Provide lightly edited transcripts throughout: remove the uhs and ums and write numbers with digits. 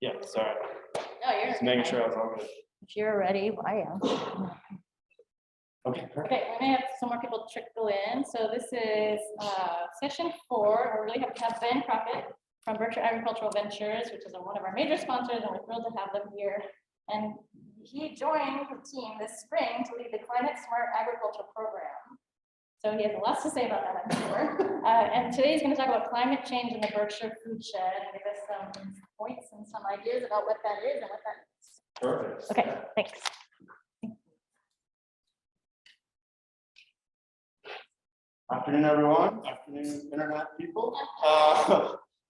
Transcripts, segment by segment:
Yeah, sorry. No, you're Just making sure I was all good. If you're ready, I am. Okay, perfect. Okay, we may have some more people trickle in. So this is session 4. We're really happy to have Ben Crockett from Berkshire Agricultural Ventures, which is one of our major sponsors, and we're thrilled to have them here. And he joined the team this spring to lead the Climate Smart Agriculture Program. So he has lots to say about that, I'm sure. And today he's going to talk about climate change in the Berkshire Foodshed and give us some points and some ideas about what that is and what that means. Perfect. Okay, thanks. Afternoon, everyone. Afternoon, internet people.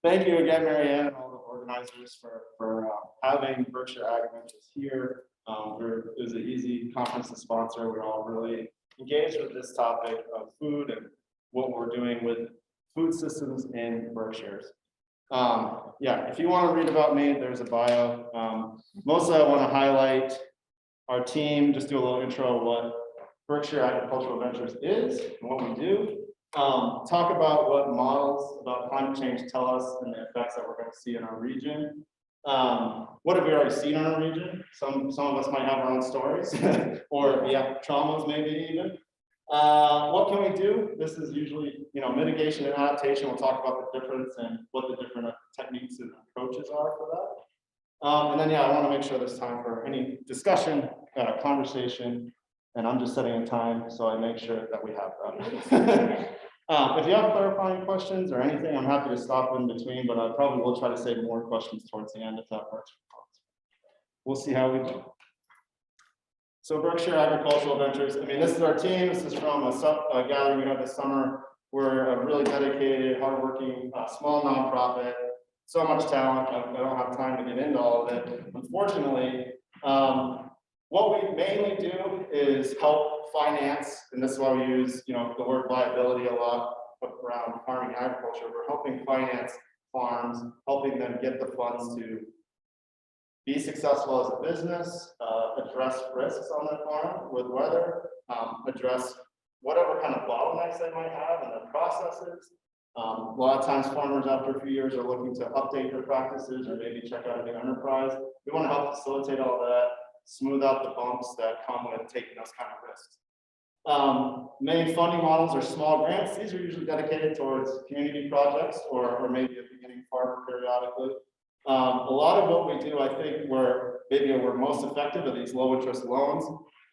Thank you again, Marianne, and all the organizers for having Berkshire Ag Ventures here. It was an easy conference to sponsor. We're all really engaged with this topic of food and what we're doing with food systems in Berkshires. Yeah, if you want to read about me, there's a bio. Mostly I want to highlight our team, just do a little intro of what Berkshire Agricultural Ventures is and what we do. Talk about what models about climate change tell us and the effects that we're going to see in our region. What have we already seen in our region? Some of us might have our own stories or traumas maybe even. What can we do? This is usually, mitigation and adaptation. We'll talk about the difference and what the different techniques and approaches are for that. And then, I want to make sure there's time for any discussion, conversation, and I'm just setting a time so I make sure that we have that. If you have clarifying questions or anything, I'm happy to stop in between, but I probably will try to save more questions towards the end if that works. We'll see how we do. So Berkshire Agricultural Ventures, this is our team. This is from a gathering we had this summer. We're a really dedicated, hardworking, small nonprofit. So much talent. I don't have time to get into all of it. Unfortunately, what we mainly do is help finance, and this is why we use, the word liability a lot around farming agriculture. We're helping finance farms, helping them get the funds to be successful as a business, address risks on their farm with weather, address whatever kind of bottlenecks they might have in their processes. A lot of times farmers after a few years are looking to update their practices or maybe check out a new enterprise. We want to help facilitate all that, smooth out the bumps that come with taking those kind of risks. Main funding models are small grants. These are usually dedicated towards community projects or maybe a beginning farmer periodically. A lot of what we do, I think, we're most effective at these low interest loans.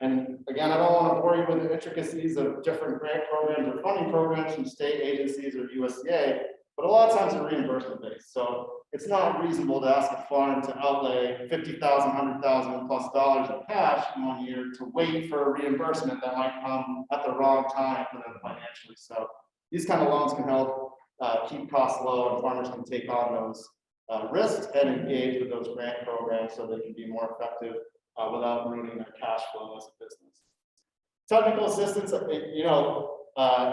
And again, I don't want to bore you with the intricacies of different grant programs or funding programs from state agencies or USDA, but a lot of times they're reimbursement based. So it's not reasonable to ask a farm to outlay $50,000, $100,000 plus in cash in 1 year to wait for a reimbursement that might come at the wrong time for them financially. So these kind of loans can help keep costs low, and farmers can take on those risks and engage with those grant programs so they can be more effective without ruining their cash flow as a business. Technical assistance,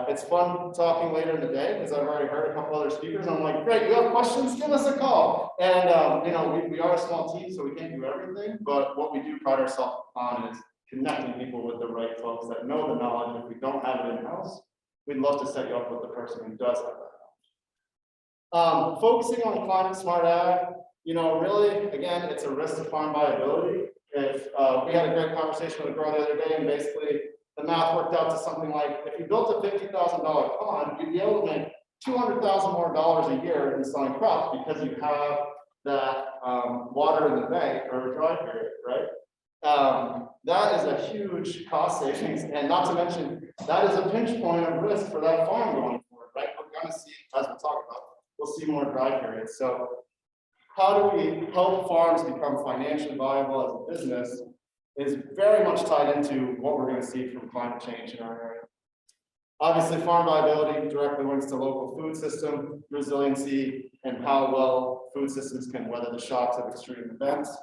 it's fun talking later in the day because I've already heard a couple other speakers. I'm like, great, you have questions? Give us a call. And we are a small team, so we can't do everything. But what we do pride ourselves on is connecting people with the right folks that know the knowledge. If we don't have it in-house, we'd love to set you up with the person who does have that knowledge. Focusing on climate smart ag, really, again, it's a risk to farm viability. If we had a great conversation with a girl the other day, and basically the math worked out to something like, if you built a $50,000 pond, you'd be able to make $200,000 more a year in selling crops because you have that water in the bank or a dry period, right? That is a huge cost savings, and not to mention that is a pinch point of risk for that farm going forward, right? We're going to see, as we'll talk about, we'll see more dry periods. So how do we help farms become financially viable as a business is very much tied into what we're going to see from climate change in our area. Obviously, farm viability directly links to local food system resiliency and how well food systems can weather the shocks of extreme events.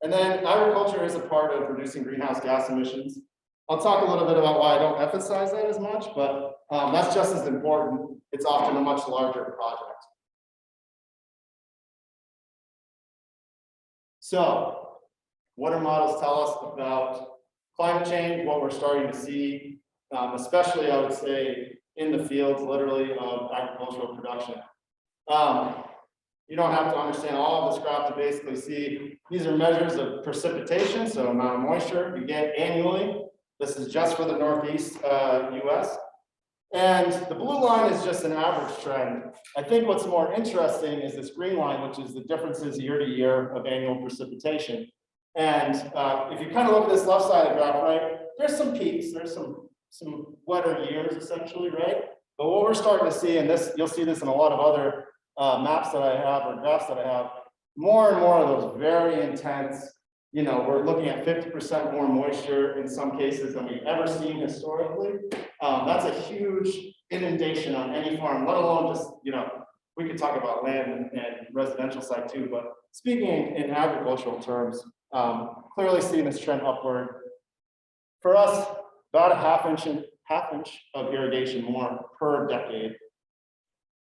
And then agriculture is a part of reducing greenhouse gas emissions. I'll talk a little bit about why I don't emphasize that as much, but that's just as important. It's often a much larger project. So, what do models tell us about climate change, what we're starting to see, especially I would say in the fields literally of agricultural production. You don't have to understand all of this graph to basically see, these are measures of precipitation, so amount of moisture you get annually. This is just for the Northeast US. And the blue line is just an average trend. I think what's more interesting is this green line, which is the differences year to year of annual precipitation. And if you kind of look at this left side of the graph, right, there's some peaks, there's some wetter years essentially, right? But what we're starting to see, and this, you'll see this in a lot of other maps that I have or graphs that I have, more and more of those very intense, you know, we're looking at 50% more moisture in some cases than we've ever seen historically. That's a huge inundation on any farm, let alone just, you know, we could talk about land and residential side too, but speaking in agricultural terms, clearly seeing this trend upward. For us, about a half inch of irrigation more per decade.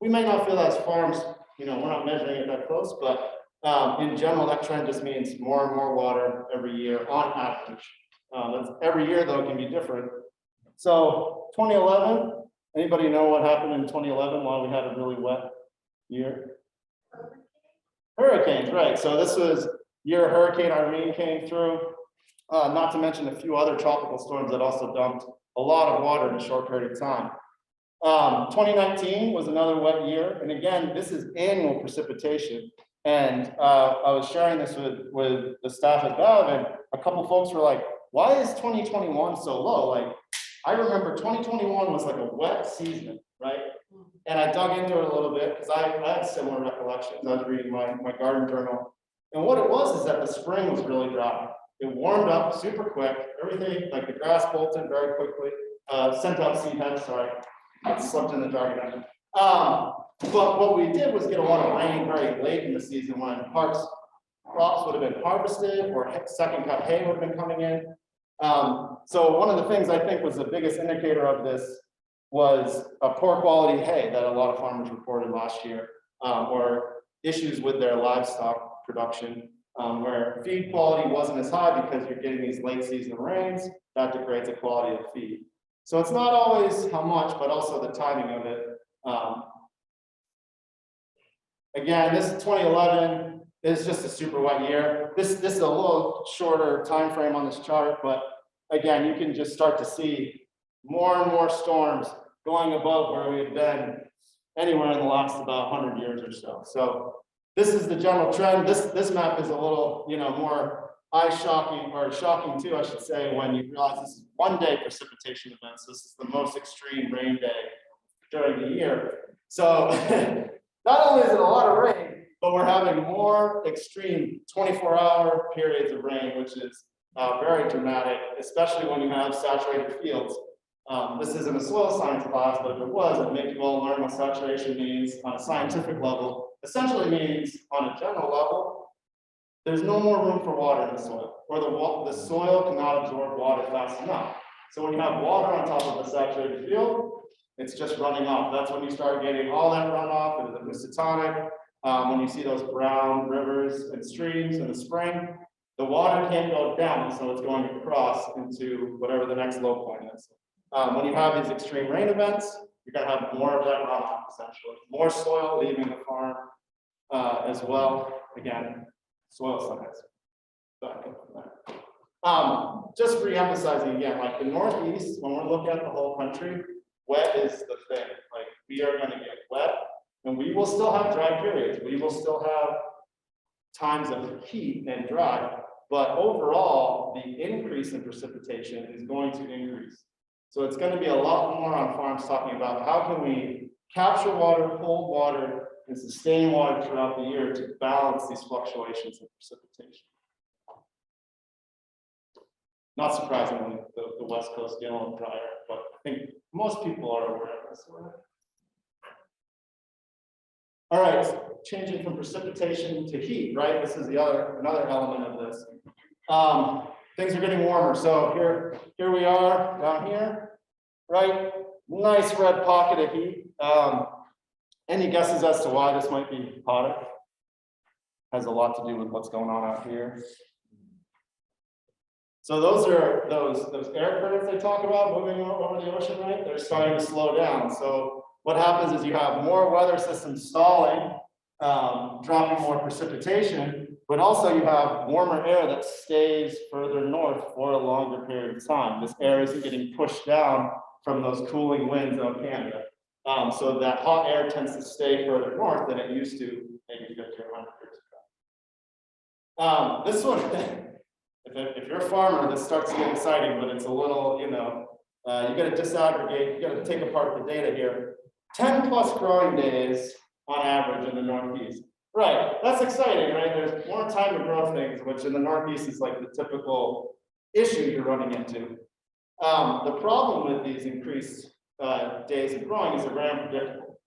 We may not feel as farms, you know, we're not measuring it that close, but in general, that trend just means more and more water every year on average. That's every year though can be different. So 2011, anybody know what happened in 2011 while we had a really wet year? Hurricanes, right? So this was year Hurricane Irene came through. Not to mention a few other tropical storms that also dumped a lot of water in a short period of time. 2019 was another wet year, and again, this is annual precipitation. And I was sharing this with the staff at Bev, and a couple folks were like, why is 2021 so low? Like, I remember 2021 was like a wet season, right? And I dug into it a little bit because I had similar recollections. I was reading my garden journal. And what it was is that the spring was really dry. It warmed up super quick. Everything, like the grass bolted very quickly. Sent out seed heads, sorry. I slept in the dark again. But what we did was get a lot of rain very late in the season when crops would have been harvested or second cut hay would have been coming in. So one of the things I think was the biggest indicator of this was a poor quality hay that a lot of farmers reported last year, or issues with their livestock production, where feed quality wasn't as high because you're getting these late season rains that degrades the quality of feed. So it's not always how much, but also the timing of it. Again, this 2011 is just a super wet year. This is a little shorter time frame on this chart, but again, you can just start to see more and more storms going above where we've been anywhere in the last about 100 years or so. So this is the general trend. This map is a little, you know, more eye-shocking, or shocking too, I should say, when you realize this is one-day precipitation events. This is the most extreme rain day during the year. So not only is it a lot of rain, but we're having more extreme 24-hour periods of rain, which is very dramatic, especially when you have saturated fields. This isn't a soil science class, but if it was, it'd make you all learn what saturation means on a scientific level. Essentially means on a general level, there's no more room for water in the soil, or the soil cannot absorb water fast enough. So when you have water on top of a saturated field, it's just running off. That's when you start getting all that runoff into the Housatonic. When you see those brown rivers and streams in the spring, the water can't go down, so it's going across into whatever the next low point is. When you have these extreme rain events, you're going to have more of that runoff, essentially. More soil leaving the farm as well. Again, soil science. Just re-emphasizing again, like the Northeast, when we're looking at the whole country, wet is the thing. Like, we are going to get wet, and we will still have dry periods. We will still have times of heat and dry, but overall, the increase in precipitation is going to increase. So it's going to be a lot more on farms talking about how can we capture water, hold water, and sustain water throughout the year to balance these fluctuations in precipitation. Not surprisingly, the West Coast getting a little drier, but I think most people are aware of this. All right, changing from precipitation to heat, right? This is another element of this. Things are getting warmer. So here we are down here, right? Nice red pocket of heat. Any guesses as to why this might be hotter? Has a lot to do with what's going on out here. So those are those air currents they talk about moving over the ocean, right? They're starting to slow down. So what happens is you have more weather systems stalling dropping more precipitation, but also you have warmer air that stays further north for a longer period of time. This air isn't getting pushed down from those cooling winds of Canada. So that hot air tends to stay further north than it used to maybe 50 or 100 years ago. This one, if you're a farmer, this starts to get exciting, but it's a little, you got to disaggregate, you got to take apart the data here. 10 plus growing days on average in the Northeast. Right, that's exciting, right? There's more time to grow things, which in the Northeast is like the typical issue you're running into. The problem with these increased days of growing is they're very unpredictable.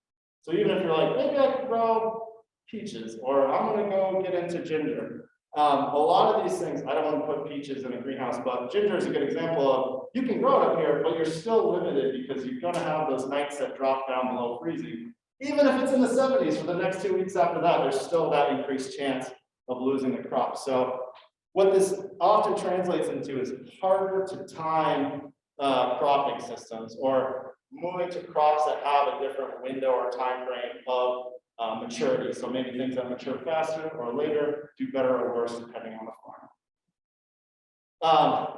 So even if you're like, maybe I could grow peaches, or I'm gonna go get into ginger. A lot of these things, I don't want to put peaches in a greenhouse, but ginger is a good example of, you can grow it up here, but you're still limited because you're gonna have those nights that drop down below freezing. Even if it's in the 70s for the next 2 weeks after that, there's still that increased chance of losing the crop. So what this often translates into is harder to time cropping systems, or moving to crops that have a different window or time frame of maturity. So maybe things that mature faster or later do better or worse depending on the farm.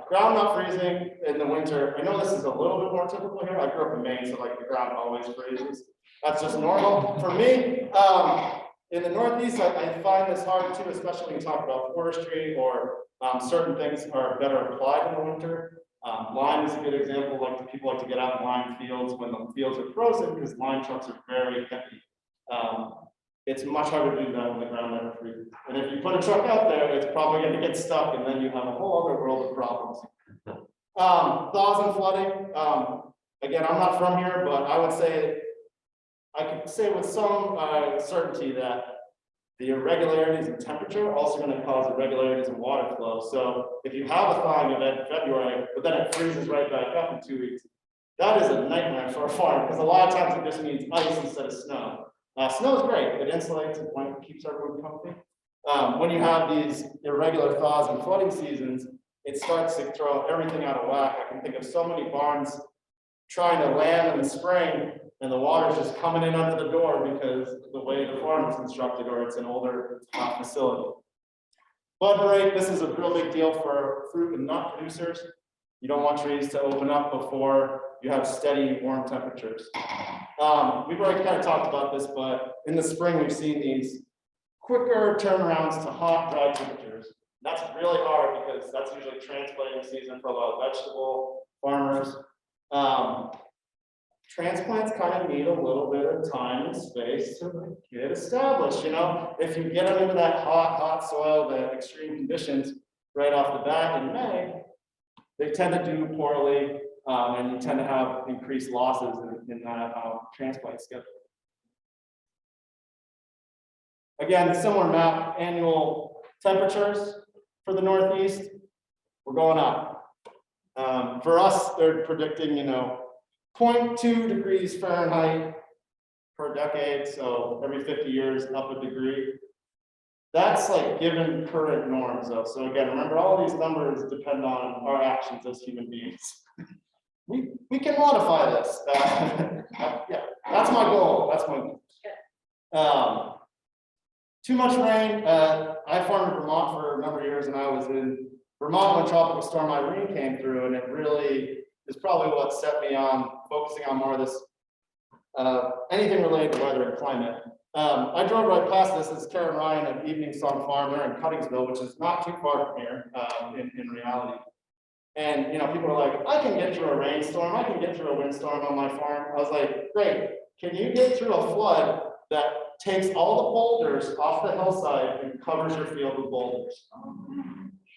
Ground not freezing in the winter. I know this is a little bit more typical here. I grew up in Maine, so like the ground always freezes. That's just normal. For me, in the Northeast, I find this hard too, especially when you talk about forestry or certain things are better applied in the winter. Lime is a good example. Like the people like to get out in lime fields when the fields are frozen because lime trucks are very heavy. It's much harder to do that when the ground never freezes. And if you put a truck out there, it's probably going to get stuck, and then you have a whole other world of problems. Thaws and flooding. Again, I'm not from here, but I would say, I could say with some certainty that the irregularities in temperature are also going to cause irregularities in water flow. So if you have a thawing event in February, but then it freezes right back up in 2 weeks, that is a nightmare for a farm, because a lot of times it just means ice instead of snow. Snow is great, it insulates, it keeps everyone comfy. When you have these irregular thaws and flooding seasons, it starts to throw everything out of whack. I can think of so many barns trying to land in the spring, and the water's just coming in under the door because of the way the farm is constructed, or it's an older facility. Bud break, this is a real big deal for fruit and nut producers. You don't want trees to open up before you have steady warm temperatures. We've already kind of talked about this, but in the spring we've seen these quicker turnarounds to hot, dry temperatures. That's really hard because that's usually transplanting season for a lot of vegetable farmers. Transplants kind of need a little bit of time and space to get established. You know, if you get them into that hot soil, the extreme conditions right off the bat in May, they tend to do poorly, and you tend to have increased losses in that transplant schedule. Again, similar map, annual temperatures for the Northeast, we're going up. For us, they're predicting, 0.2 degrees Fahrenheit per decade, so every 50 years up a degree. That's like given current norms though. So again, remember all these numbers depend on our actions as human beings. We can modify this. Yeah, that's my goal. That's my goal. Too much rain. I farmed in Vermont for a number of years, and I was in Vermont when Tropical Storm Irene came through, and it really is probably what set me on focusing on more of this, anything related to weather and climate. I drove right past this. This is Karen Ryan of Evening Sun Farm. They're in Cuttingsville, which is not too far from here in reality. And people are like, I can get through a rainstorm, I can get through a windstorm on my farm. I was like, great. Can you get through a flood that takes all the boulders off the hillside and covers your field with boulders?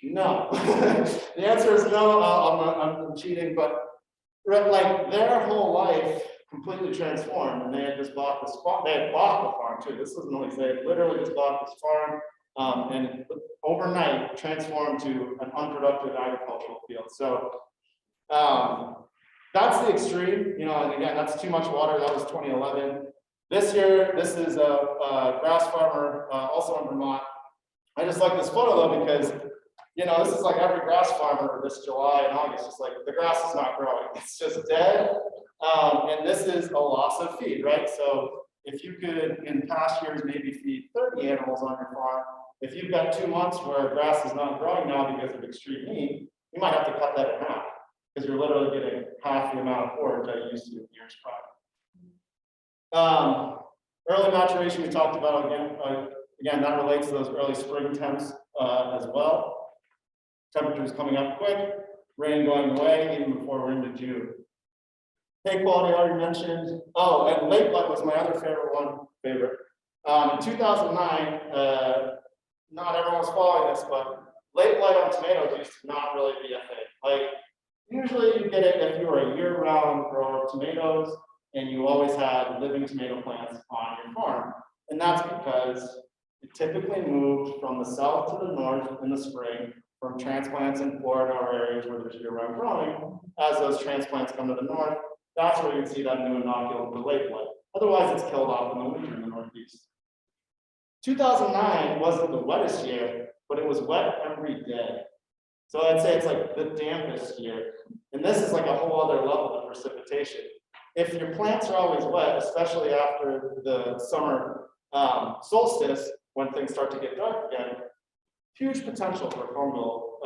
No. The answer is no. I'm cheating, but like their whole life completely transformed, and they had just bought the spot. They had bought the farm too. This doesn't only say, literally just bought this farm, and overnight transformed to an unproductive agricultural field. So that's the extreme, and again, that's too much water. That was 2011. This year, this is a grass farmer, also in Vermont. I just like this photo though, because this is like every grass farmer this July and August, just like the grass is not growing, it's just dead. And this is a loss of feed, right? So if you could, in past years, maybe feed 30 animals on your farm, if you've got 2 months where grass is not growing now because of extreme heat, you might have to cut that in half because you're literally getting half the amount of forage that you used to in years prior. Early maturation we talked about again. Again, that relates to those early spring temps as well. Temperatures coming up quick, rain going away even before we're into June. Hay quality I already mentioned. Oh, and late blight was my other favorite. In 2009, not everyone's following this, but late blight on tomatoes used to not really be a thing. Like, usually you get it if you were a year-round grower of tomatoes and you always had living tomato plants on your farm. And that's because it typically moved from the south to the north in the spring, from transplants in Florida or areas where there's year-round growing. As those transplants come to the north, that's where you can see that new inoculant for late blight. Otherwise, it's killed off in the winter in the Northeast. 2009 wasn't the wettest year, but it was wet every day. So I'd say it's like the dampest year. And this is like a whole other level of precipitation. If your plants are always wet, especially after the summer solstice, when things start to get dark again, huge potential for fungal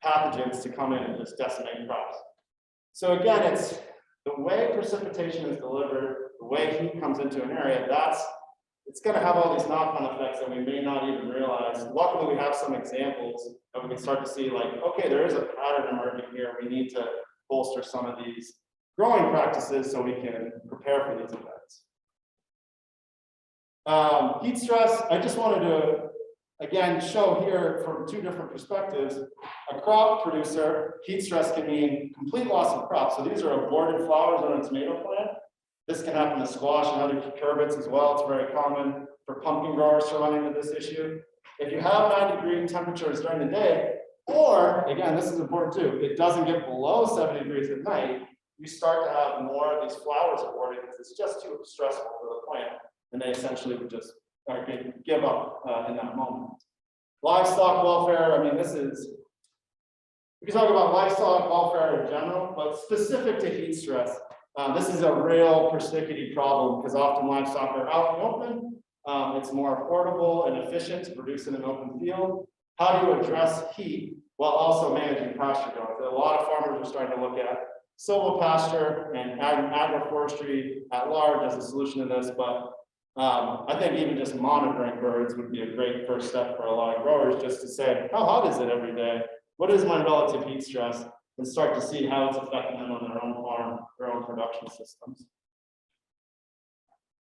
pathogens to come in and just decimate crops. So again, it's the way precipitation is delivered, the way heat comes into an area, it's going to have all these knock-on effects that we may not even realize. Luckily, we have some examples that we can start to see like, okay, there is a pattern emerging here. We need to bolster some of these growing practices so we can prepare for these events. Heat stress, I just wanted to, again, show here from 2 different perspectives. A crop producer, heat stress can mean complete loss of crop. So these are aborted flowers on a tomato plant. This can happen to squash and other cucurbits as well. It's very common for pumpkin growers to run into this issue. If you have 90-degree temperatures during the day, or again, this is important too, it doesn't get below 70 degrees at night, you start to have more of these flowers aborted because it's just too stressful for the plant. And they essentially would just give up in that moment. Livestock welfare, I mean, we can talk about livestock welfare in general, but specific to heat stress, this is a real persnickety problem because often livestock are out in the open. It's more affordable and efficient to produce in an open field. How do you address heat while also managing pasture growth? A lot of farmers are starting to look at silvopasture and agroforestry at large as a solution to this, but I think even just monitoring birds would be a great first step for a lot of growers, just to say, how hot is it every day? What is my relative heat stress? And start to see how it's affecting them on their own farm, their own production systems.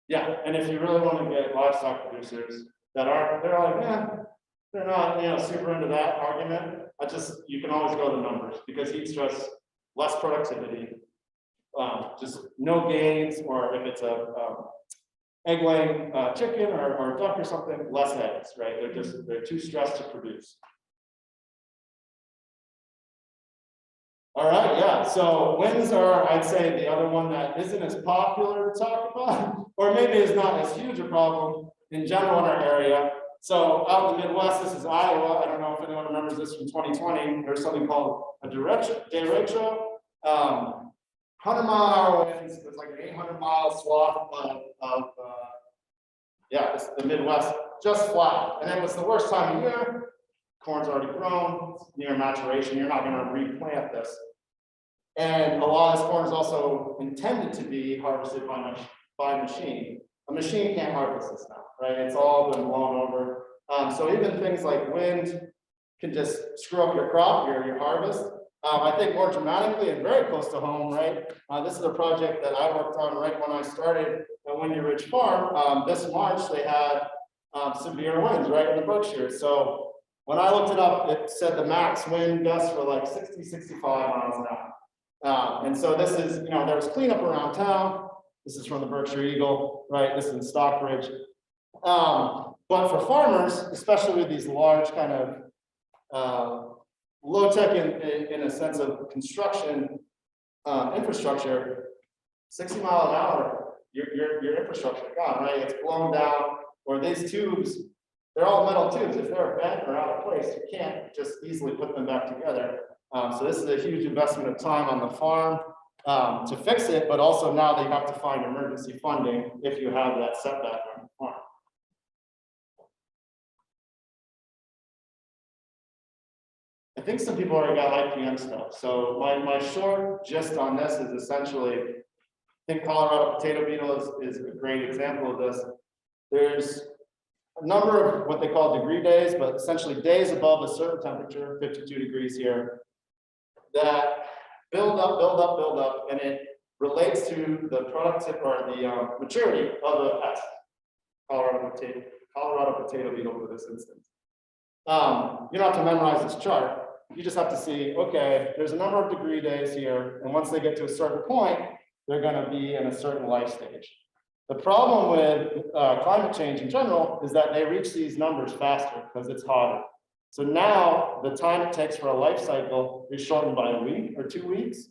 Yeah, and if you really want to get livestock producers that they're like, yeah, they're not, super into that argument. You can always go to numbers because heat stress, less productivity, just no gains, or if it's a egg-laying chicken or a duck or something, less eggs, right? They're too stressed to produce. All right, yeah, so winds are, I'd say, the other one that isn't as popular to talk about, or maybe is not as huge a problem in general in our area. So out in the Midwest, this is Iowa. I don't know if anyone remembers this from 2020. There's something called a derecho. 100-mile-an-hour winds. It's like an 800-mile swath of it's the Midwest, just flat. And it was the worst time of year. Corn's already grown, it's near maturation. You're not going to replant this. And a lot of this corn is also intended to be harvested by machine. A machine can't harvest this now, right? It's all been blown over. So even things like wind can just screw up your crop, your harvest. I think more dramatically and very close to home, right? This is a project that I worked on right when I started at Windy Ridge Farm. This March, they had severe winds right in the Berkshire. So when I looked it up, it said the max wind gusts were like 60, 65 miles an hour. And so this is, there was cleanup around town. This is from the Berkshire Eagle, right? This is in Stockbridge. But for farmers, especially with these large kind of low tech in a sense of construction infrastructure, 60 miles an hour, your infrastructure is gone, right? It's blown down, or these tubes, they're all metal tubes. If they're bent or out of place, you can't just easily put them back together. So this is a huge investment of time on the farm to fix it, but also now they have to find emergency funding if you have that setback on the farm. I think some people already got IPM stuff. So my short gist on this is essentially, I think Colorado potato beetle is a great example of this. There's a number of what they call degree days, but essentially days above a certain temperature, 52 degrees here, that build up, and it relates to the productivity or the maturity of the pest, Colorado potato beetle for this instance. You don't have to memorize this chart. You just have to see, okay, there's a number of degree days here, and once they get to a certain point, they're going to be in a certain life stage. The problem with climate change in general is that they reach these numbers faster because it's hotter. So now the time it takes for a life cycle is shortened by a week or 2 weeks.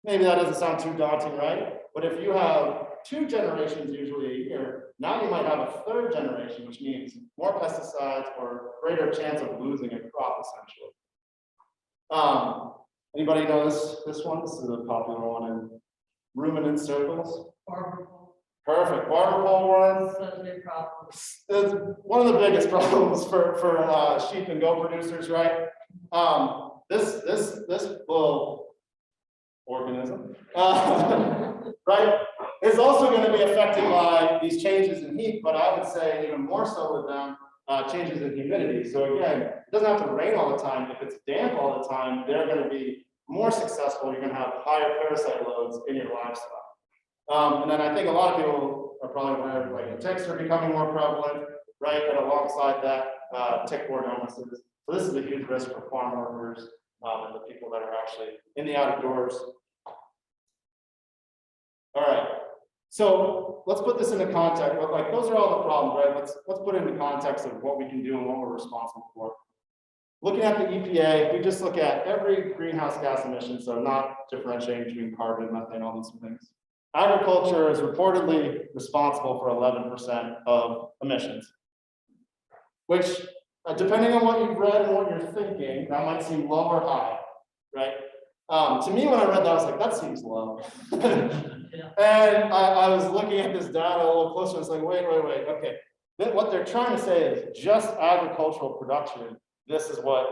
Maybe that doesn't sound too daunting, right? But if you have 2 generations usually a year, now you might have a 3rd generation, which means more pesticides or greater chance of losing a crop essentially. Anybody know this one? This is a popular one in ruminant circles. Barber pole. Perfect. Barber pole worm. Such a big problem. It's one of the biggest problems for sheep and goat producers, right? This little organism, right, is also going to be affected by these changes in heat, but I would say even more so with them, changes in humidity. So again, it doesn't have to rain all the time. If it's damp all the time, they're going to be more successful. You're going to have higher parasite loads in your livestock. And then I think a lot of people are probably aware of like the ticks are becoming more prevalent, right? And alongside that, tick-borne illnesses. So this is a huge risk for farm workers and the people that are actually in the out of doors. All right. So let's put this into context. But like those are all the problems, right? Let's put it into context of what we can do and what we're responsible for. Looking at the EPA, we just look at every greenhouse gas emission, so not differentiating between carbon, methane, all these things. Agriculture is reportedly responsible for 11% of emissions, which, depending on what you've read and what you're thinking, that might seem low or high, right? To me, when I read that, I was like, that seems low. And I was looking at this data a little closer. It's like, wait, okay. Then what they're trying to say is just agricultural production. This is what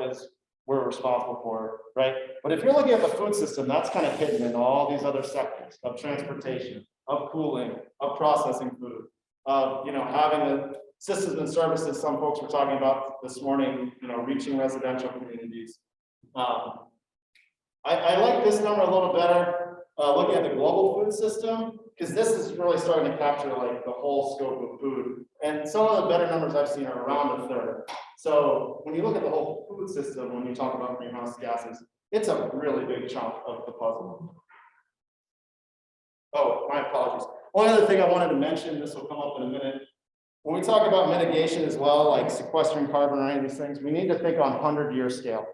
we're responsible for, right? But if you're looking at the food system, that's kind of hidden in all these other sectors of transportation, of cooling, of processing food, of having the systems and services some folks were talking about this morning, reaching residential communities. I like this number a little better, looking at the global food system, because this is really starting to capture like the whole scope of food. And some of the better numbers I've seen are around a 1/3. So when you look at the whole food system, when you talk about greenhouse gases, it's a really big chunk of the puzzle. Oh, my apologies. One other thing I wanted to mention, this will come up in a minute. When we talk about mitigation as well, like sequestering carbon or any of these things, we need to think on 100-year scale.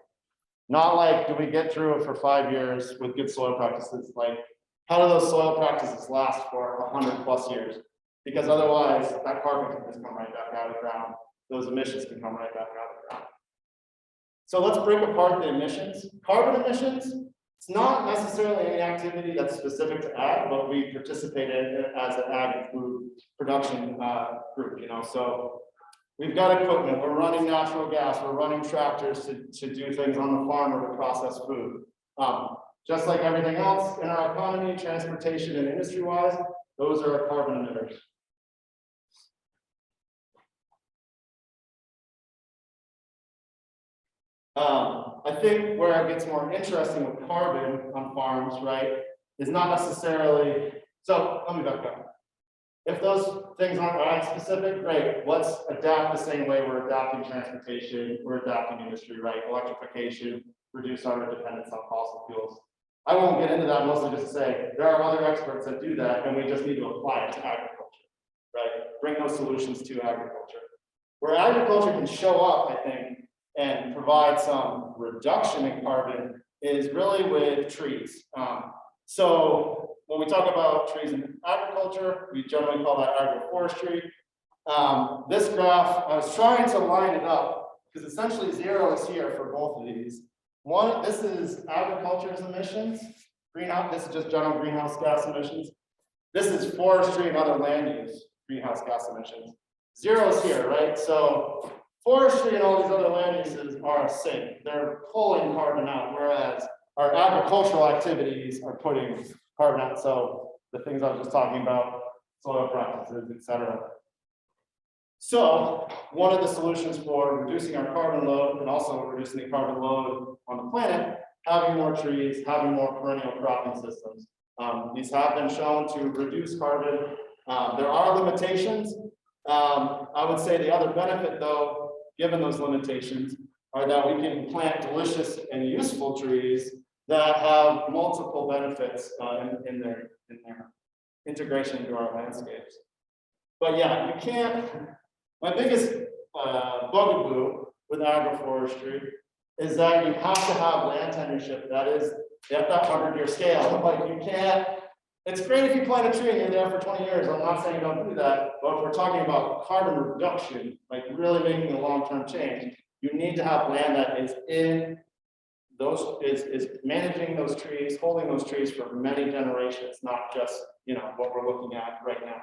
Not like, do we get through it for 5 years with good soil practices? Like, how do those soil practices last for 100+ years? Because otherwise, that carbon can just come right back out of the ground. Those emissions can come right back out of the ground. So let's break apart the emissions. Carbon emissions, it's not necessarily any activity that's specific to ag, but we participate in it as an ag and food production group, So we've got equipment, we're running natural gas, we're running tractors to do things on the farm or to process food. Just like everything else in our economy, transportation and industry-wise, those are our carbon emitters. I think where it gets more interesting with carbon on farms, right, is not necessarily, so let me back up. If those things aren't ag specific, great, let's adapt the same way we're adapting transportation, we're adapting industry, right? Electrification, reduce our dependence on fossil fuels. I won't get into that, mostly just to say there are other experts that do that, and we just need to apply it to agriculture, right? Bring those solutions to agriculture. Where agriculture can show up, I think, and provide some reduction in carbon is really with trees. So when we talk about trees in agriculture, we generally call that agroforestry. This graph, I was trying to line it up because essentially 0 is here for both of these. One, this is agriculture's emissions, greenhouse, this is just general greenhouse gas emissions. This is forestry and other land use greenhouse gas emissions. Zero is here, right? So forestry and all these other land uses are a sink. They're pulling carbon out, whereas our agricultural activities are putting carbon out. So the things I was just talking about, soil practices, etc. So one of the solutions for reducing our carbon load and also reducing the carbon load on the planet, having more trees, having more perennial cropping systems. These have been shown to reduce carbon. There are limitations. I would say the other benefit, though, given those limitations, are that we can plant delicious and useful trees that have multiple benefits in their integration into our landscapes. But yeah, you can't. My biggest bugaboo with agroforestry is that you have to have land tenureship. That is, at that 100-year scale. Like you can't. It's great if you plant a tree and you're there for 20 years. I'm not saying don't do that, but if we're talking about carbon reduction, like really making a long-term change, you need to have land that is in those is managing those trees, holding those trees for many generations, not just what we're looking at right now.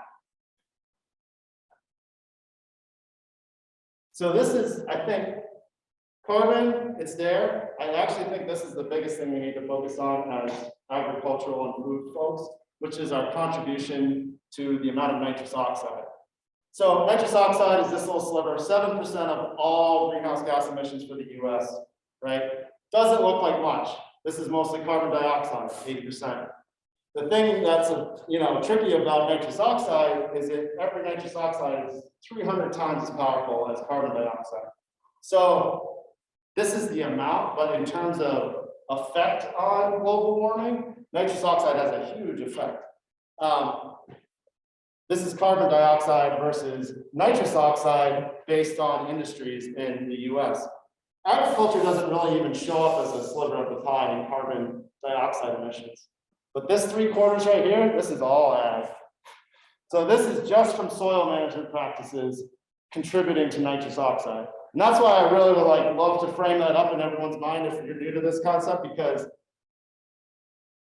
So this is, I think, carbon, it's there. I actually think this is the biggest thing we need to focus on as agricultural and food folks, which is our contribution to the amount of nitrous oxide. So nitrous oxide is this little sliver, 7% of all greenhouse gas emissions for the US, right? Doesn't look like much. This is mostly carbon dioxide, 80%. The thing that's tricky about nitrous oxide is that every nitrous oxide is 300 times as powerful as carbon dioxide. So this is the amount, but in terms of effect on global warming, nitrous oxide has a huge effect. This is carbon dioxide versus nitrous oxide based on industries in the US. Agriculture doesn't really even show up as a sliver of the pie in carbon dioxide emissions. But this 3/4 right here, this is all ag. So this is just from soil management practices contributing to nitrous oxide. And that's why I really would love to frame that up in everyone's mind if you're new to this concept, because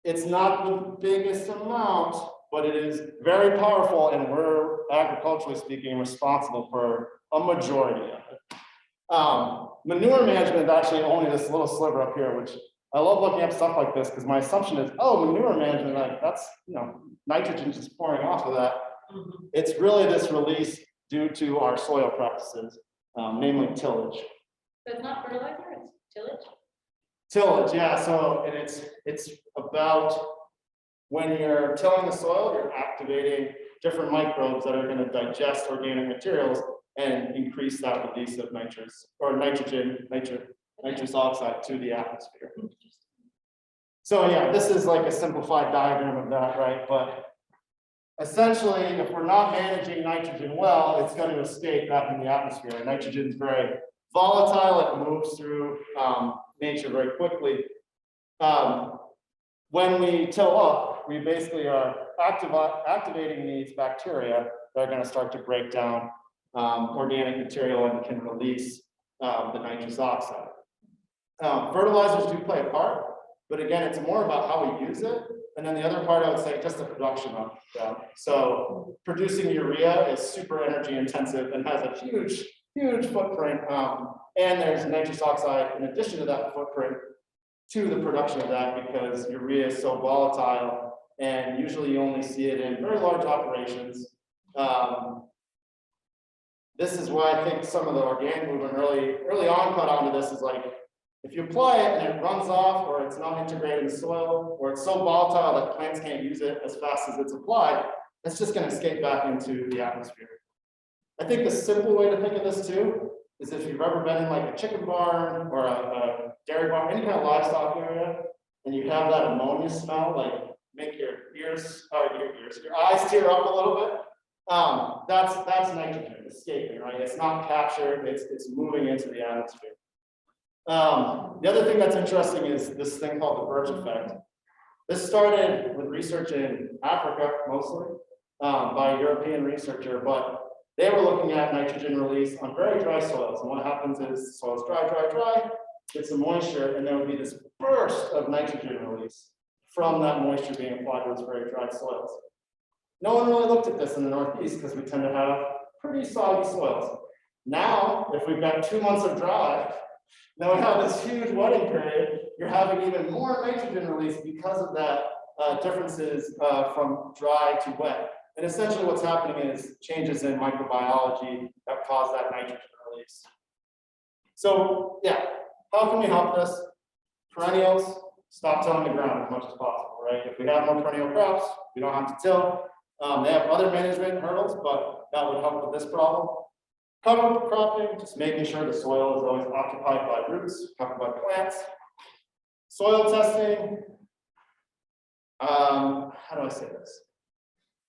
it's not the biggest amount, but it is very powerful, and we're, agriculturally speaking, responsible for a majority of it. Manure management is actually only this little sliver up here, which I love looking up stuff like this because my assumption is, oh, manure management, like that's, nitrogen just pouring off of that. It's really this release due to our soil practices, namely tillage. So it's not fertilizer, it's tillage? Tillage, yeah. So it's about when you're tilling the soil, you're activating different microbes that are going to digest organic materials and increase that release of nitrous oxide to the atmosphere. So yeah, this is like a simplified diagram of that, right? But essentially, if we're not managing nitrogen well, it's going to escape back in the atmosphere. Nitrogen is very volatile; it moves through nature very quickly. When we till up, we basically are activating these bacteria that are going to start to break down organic material and can release the nitrous oxide. Fertilizers do play a part, but again, it's more about how we use it. And then the other part, I would say, just the production of them. So producing urea is super energy intensive and has a huge footprint. And there's nitrous oxide in addition to that footprint to the production of that, because urea is so volatile and usually you only see it in very large operations. This is why I think some of the organic movement early on caught onto this is like, if you apply it and it runs off, or it's not integrated in the soil, or it's so volatile that plants can't use it as fast as it's applied, it's just going to escape back into the atmosphere. I think the simple way to think of this too is if you've ever been in like a chicken barn or a dairy barn, any kind of livestock area, and you have that ammonia smell, like make your eyes tear up a little bit. That's nitrogen escaping, right? It's not captured, it's moving into the atmosphere. The other thing that's interesting is this thing called the Birch effect. This started with research in Africa mostly by a European researcher, but they were looking at nitrogen release on very dry soils. And what happens is the soil's dry, get some moisture, and there would be this burst of nitrogen release. from that moisture being applied to its very dry soils. No one really looked at this in the Northeast because we tend to have pretty soggy soils. Now, if we've got 2 months of dry, now we have this huge wetting period, you're having even more nitrogen release because of that differences from dry to wet. And essentially what's happening is changes in microbiology that cause that nitrogen release. So yeah, how can we help this? Perennials, stop tilling the ground as much as possible, right? If we have more perennial crops, we don't have to till. They have other management hurdles, but that would help with this problem. Cover cropping, just making sure the soil is always occupied by roots, occupied by plants. Soil testing. How do I say this?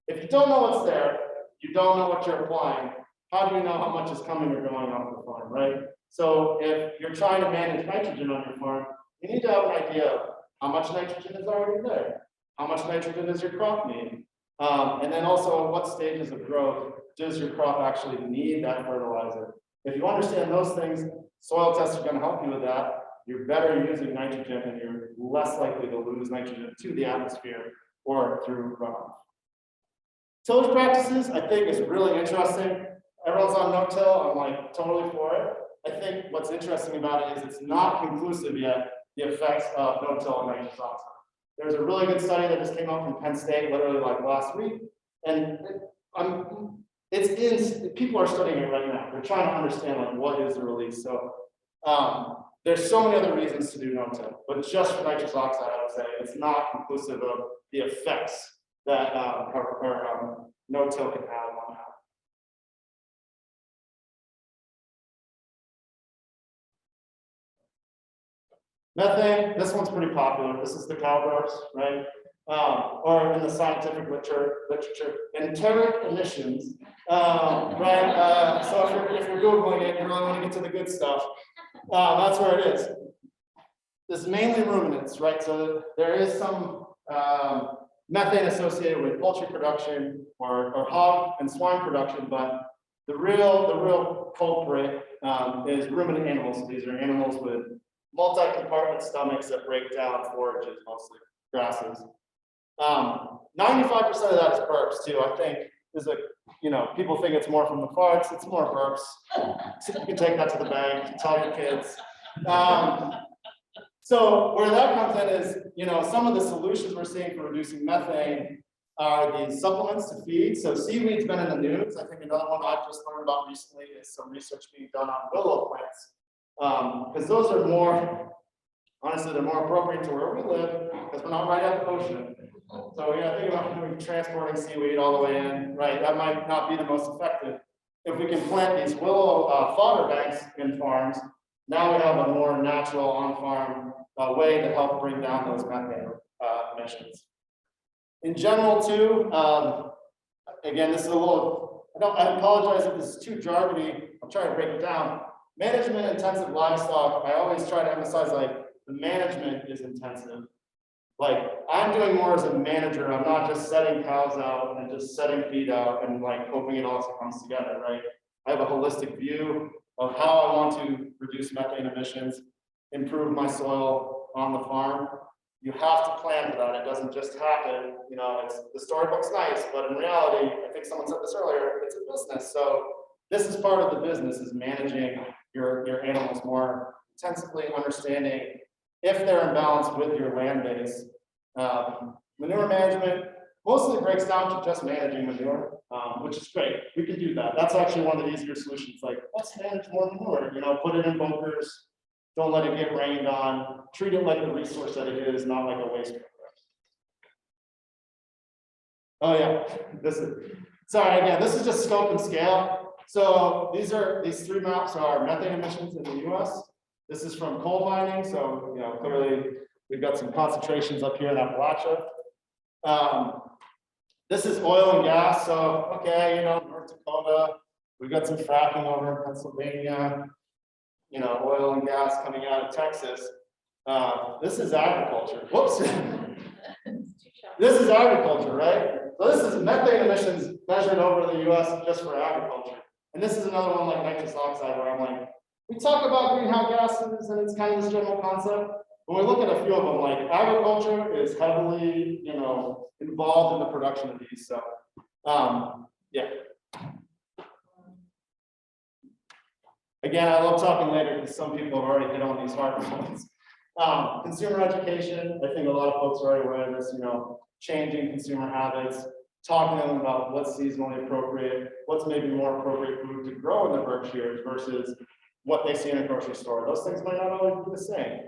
If you don't know what's there, you don't know what you're applying, how do you know how much is coming or going off the farm, right? So if you're trying to manage nitrogen on your farm, you need to have an idea of how much nitrogen is already there, how much nitrogen does your crop need, and then also what stages of growth does your crop actually need that fertilizer. If you understand those things, soil tests are going to help you with that. You're better using nitrogen and you're less likely to lose nitrogen to the atmosphere or through runoff. Tillage practices, I think, is really interesting. Everyone's on no-till, I'm like totally for it. I think what's interesting about it is it's not conclusive yet, the effects of no-till and nitrous oxide. There's a really good study that just came out from Penn State literally like last week, and people are studying it right now. They're trying to understand like what is the release. So there's so many other reasons to do no-till, but just for nitrous oxide, I would say it's not conclusive of the effects that no-till can have on that. Methane, this one's pretty popular. This is the cowbirds, right? Or in the scientific literature, enteric emissions, right? So if you're Googling it, you really want to get to the good stuff. That's where it is. This is mainly ruminants, right? So there is some methane associated with poultry production or hog and swine production, but the real culprit is ruminant animals. So these are animals with multi-compartment stomachs that break down forages, mostly grasses. 95% of that is burps too. I think is people think it's more from the farts, it's more burps. So you can take that to the bank, tell your kids. So where that comes in is, some of the solutions we're seeing for reducing methane are these supplements to feed. So seaweed's been in the news. I think another one I've just learned about recently is some research being done on willow plants. Because those are more, honestly, they're more appropriate to where we live because we're not right at the ocean. So think about transporting seaweed all the way in, right? That might not be the most effective. If we can plant these willow fodder banks in farms, now we have a more natural on-farm way to help bring down those methane emissions. In general, too, again, this is a little, I apologize if this is too jargony. I'll try to break it down. Management intensive livestock, I always try to emphasize like the management is intensive. Like I'm doing more as a manager. I'm not just setting cows out and just setting feed out and like hoping it all comes together, right? I have a holistic view of how I want to reduce methane emissions, improve my soil on the farm. You have to plan for that. It doesn't just happen. The storybook's nice, but in reality, I think someone said this earlier, it's a business. So this is part of the business, is managing your animals more intensively, understanding if they're in balance with your land base. Manure management mostly breaks down to just managing manure, which is great. We can do that. That's actually one of the easier solutions. Like, let's manage more manure, put it in bunkers, don't let it get rained on, treat it like the resource that it is, not like a waste product. Oh yeah, this is just scope and scale. So these three maps are methane emissions in the US. This is from coal mining. So, clearly we've got some concentrations up here in Appalachia. This is oil and gas. So, okay, North Dakota, we've got some fracking over in Pennsylvania, oil and gas coming out of Texas. This is agriculture. Whoops. This is agriculture, right? So this is methane emissions measured over the US just for agriculture. And this is another one like nitrous oxide where I'm like, we talk about greenhouse gases and it's kind of this general concept, when we look at a few of them, like agriculture is heavily, you know, involved in the production of these. So, yeah. Again, I love talking later because some people have already hit on these hard points. Consumer education, I think a lot of folks are already aware of this, you know, changing consumer habits, talking to them about what's seasonally appropriate, what's maybe more appropriate food to grow in the Berkshires versus what they see in a grocery store. Those things might not always be the same.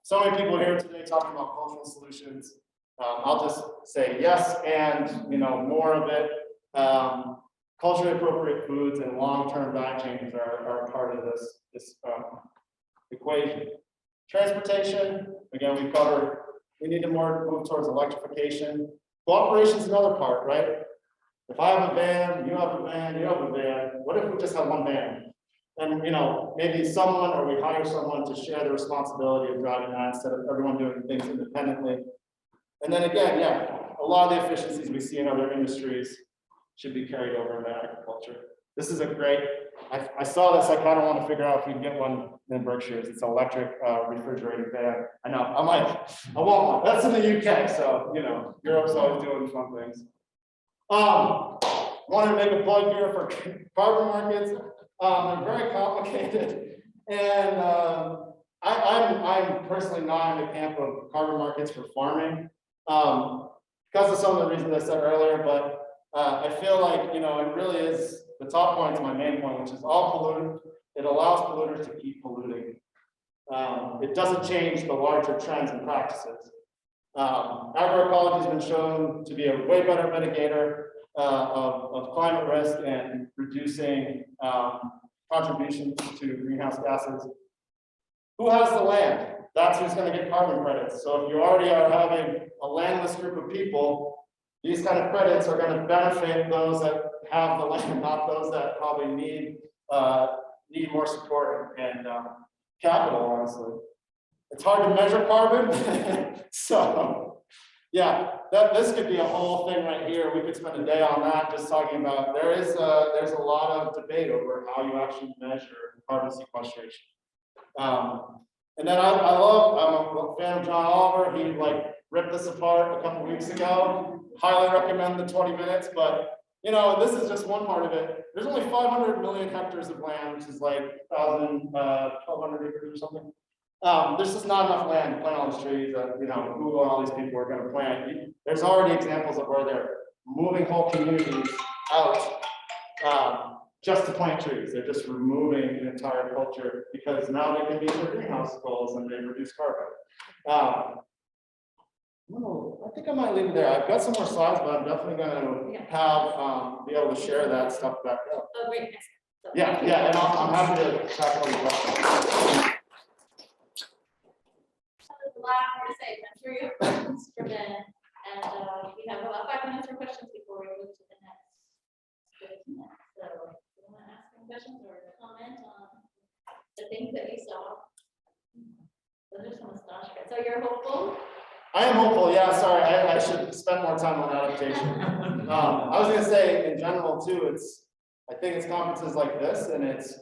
So many people here today talking about cultural solutions. I'll just say yes, and you know, more of it. Culturally appropriate foods and long-term diet changes are a part of this equation. Transportation, again, we need to more move towards electrification. Cooperation is another part, right? If I have a van, you have a van, you have a van, what if we just have one van? And you know, maybe someone or we hire someone to share the responsibility of driving that instead of everyone doing things independently. And then again, yeah, a lot of the efficiencies we see in other industries should be carried over into agriculture. This is a great, I saw this, I kind of want to figure out if we can get one in Berkshire. It's an electric refrigerated van. I know, I'm like, I want one. That's in the UK, so you know, Europe's always doing fun things. Want to make a plug here for carbon markets. They're very complicated, and I'm personally not in the camp of carbon markets for farming because of some of the reasons I said earlier. But I feel like, you know, it really is the top point to my main point, which is all pollutant. It allows polluters to keep polluting. It doesn't change the larger trends and practices. Agroecology has been shown to be a way better mitigator of climate risk and reducing contributions to greenhouse gases. Who has the land? That's who's going to get carbon credits. So if you already are having a landless group of people, these kind of credits are going to benefit those that have the land, not those that probably need more support and capital, honestly. It's hard to measure carbon. So yeah, this could be a whole thing right here. We could spend a day on that, just talking about, there's a lot of debate over how you actually measure carbon sequestration. And then I'm a fan of John Oliver. He like ripped this apart a couple weeks ago. Highly recommend the 20 minutes, but you know, this is just one part of it. There's only 500 million hectares of land, which is like 1,200 acres or something. There's just not enough land to plant all these trees that, you know, who all these people are going to plant. There's already examples of where they're moving whole communities out just to plant trees. They're just removing an entire culture because now they can meet their greenhouse goals and they reduce carbon. I think I might leave it there. I've got some more slides, but I'm definitely going to have be able to share that stuff back up. Oh, great. Yeah, and I'm happy to tackle your questions. A lot more to say. I'm sure you have questions for Ben, and we have about 5 minutes for questions before we move to the next. So, if you want to ask some questions or comment on the things that you saw, those are some of Stash. So you're hopeful? I am hopeful. Yeah, sorry, I should spend more time on adaptation. I was going to say, in general, too, I think it's conferences like this, and it's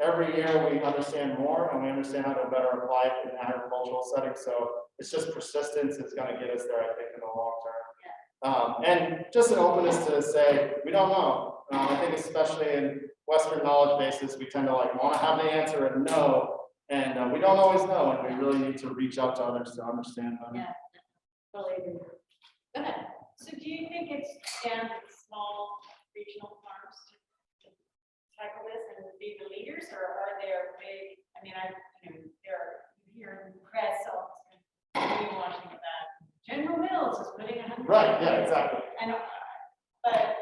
every year we understand more and we understand how to better apply it in agricultural settings. So it's just persistence is going to get us there, I think, in the long term. And just an openness to say, we don't know. I think especially in Western knowledge bases, we tend to like want to have the answer and know. And we don't always know, and we really need to reach out to others to understand them. Yeah, totally agree. Go ahead. So do you think it's down to small regional farms to tackle this and be the leaders, or are there big, I mean, they're here in the press, so I'm watching that General Mills is putting 100. Right, yeah, exactly. And, but,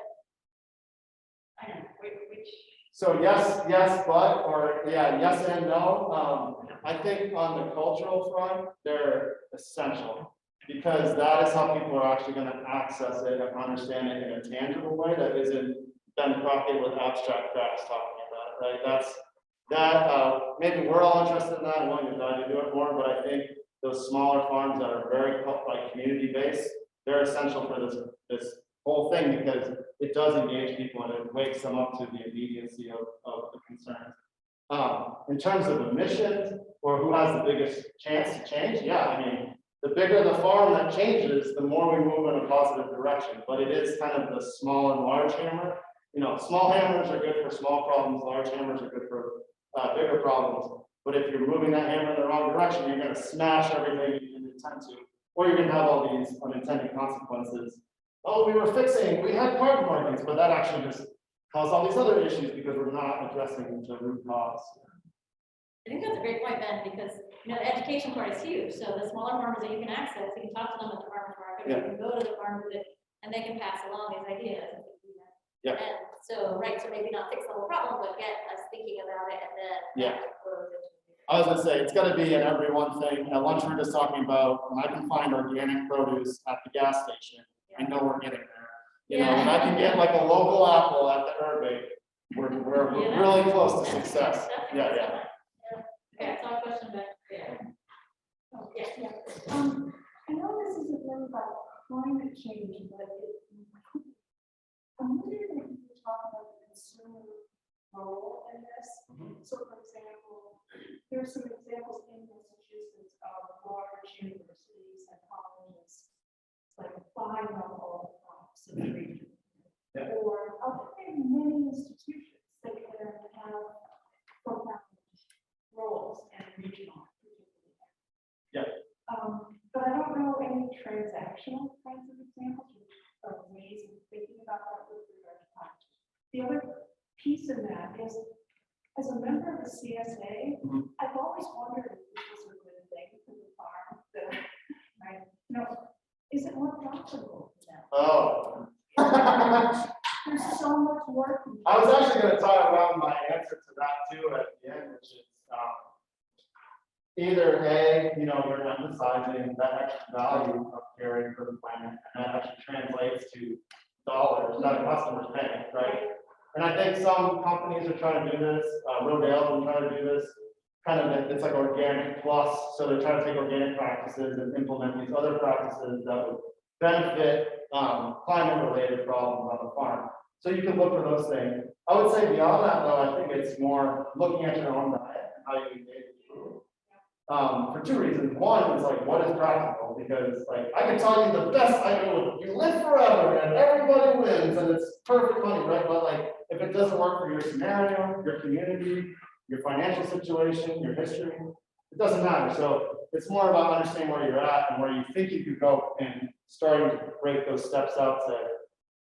I don't know, which. So yes, but, or yeah, yes and no. I think on the cultural front, they're essential because that is how people are actually going to access it and understand it in a tangible way that isn't Ben Crockett with abstract facts talking about it, right? Maybe we're all interested in that and wanting to dive into it more, but I think those smaller farms that are very like community based, they're essential for this whole thing because it does engage people and it wakes them up to the immediacy of the concerns. In terms of emissions, or who has the biggest chance to change? Yeah, I mean, the bigger the farm that changes, the more we move in a positive direction, but it is kind of the small and large hammer. You know, small hammers are good for small problems, large hammers are good for bigger problems. But if you're moving that hammer in the wrong direction, you're gonna smash everything you intend to, or you're gonna have all these unintended consequences. Oh, we had carbon markings, but that actually just caused all these other issues because we're not addressing the root cause. I think that's a great point, Ben, because, you know, the education part is huge. So the smaller farmers that you can access, you can talk to them at the farmer's market, Yeah. you can go to the farm visit, and they can pass along these ideas. Yeah. And so, right, so maybe not fix the whole problem, but get us thinking about it and then. Yeah. I was gonna say, it's gonna be an everyone thing. At lunch, we we're just talking about when I can find organic produce at the gas station, I know we're getting there. You know, when I can get like a local apple at the herb, we're Yeah. really close to success. Yeah, yeah. Okay, so a question back there. Oh, yeah. I know this isn't really about climate change, but I'm wondering if you could talk about the consumer role in this. So, for example, there are some examples in Massachusetts of large universities and colleges like buying up all the crops in the region. Yeah. Or many institutions that can have profound roles and regional. Yeah. But I don't know any transactional kinds of examples or ways of thinking about that with regard to climate. The other piece in that is, as a member of the CSA, I've always wondered if this was a good thing for the farm. Right? No, is it more profitable now? Oh. There's so much work. I was actually going to tie around my answer to that too at the end, which is either A, you know, you're emphasizing that extra value of caring for the planet, and that actually translates to dollars that customers pay, right? And I think some companies are trying to do this. Rodale's been trying to do this. Kind of, it's like organic plus. So they're trying to take organic practices and implement these other practices that would benefit climate-related problems on the farm. So you can look for those things. I would say beyond that, though, I think it's more looking at your own diet and how you engage with food. For two reasons. One is like, what is practical? Because like, I can tell you the best I know, you live forever and everybody wins and it's perfect money, right? But like, if it doesn't work for your scenario, your community, your financial situation, your history, it doesn't matter. So it's more about understanding where you're at and where you think you could go and starting to break those steps out. Say,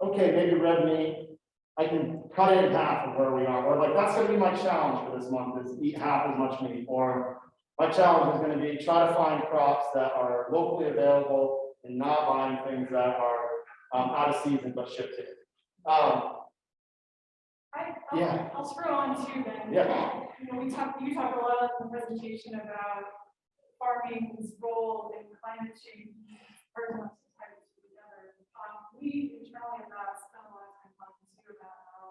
okay, maybe red meat, I can cut it in half of where we are. Or like, that's going to be my challenge for this month is eat half as much meat. Or my challenge is going to be try to find crops that are locally available and not buying things that are out of season but shipped in. I'll throw on too then. Yeah. You know, you talk a lot in the presentation about farming's role in climate change, together. We internally have not spent a lot of time talking to you about how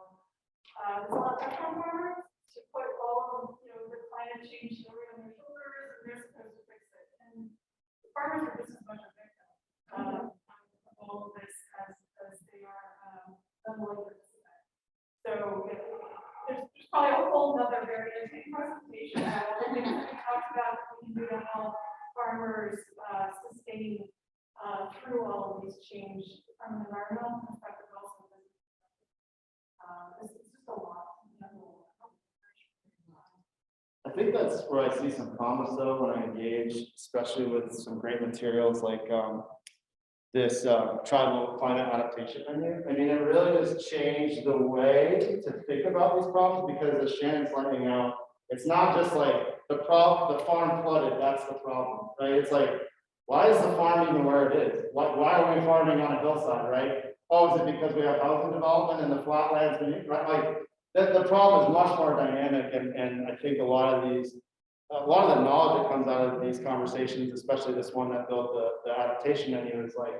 there's a lot of pressure on farmers to put all of the climate change story on their shoulders, and they're supposed to fix it. And the farmers are just as much a victim of all of this as they are unwilling to participate. So there's probably a whole other very interesting presentation about all the things that we talked about that we can do to help farmers sustain through all of these change from an environmental perspective also. It's just a lot. I think that's where I see some promise though when I engage, especially with some great materials like this tribal climate adaptation menu. I mean, it really has changed the way to think about these problems because as Shannon's letting out, it's not just like the farm flooded, that's the problem, right? It's like, why is the farm even where it is? Why are we farming on a hillside, right? Oh, is it because we have housing development and the flatlands beneath, right? Like, the problem is much more dynamic, and I think a lot of the knowledge that comes out of these conversations, especially this one that built the adaptation menu, is like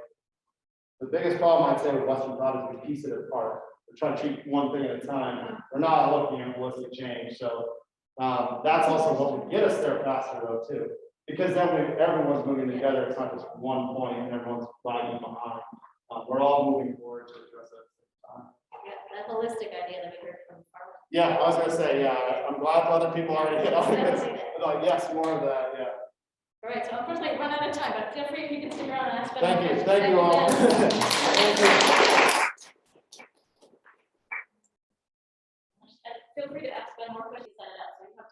the biggest problem I'd say with Western thought is we piece it apart. We're trying to treat one thing at a time. We're not looking at holistic change. So that's also what would get us there faster, though, too. Because then everyone's moving together. It's not just one point and everyone's lagging behind. We're all moving forward to address it at the same time. Yeah, that holistic idea that we heard from farmers. Yeah, I was gonna say, yeah, I'm glad other people already hit on it. like, yes, more of that, yeah. All right, so unfortunately, we've run out of time, but feel free, you can stick around and ask. Thank you all. Thank you. Feel free to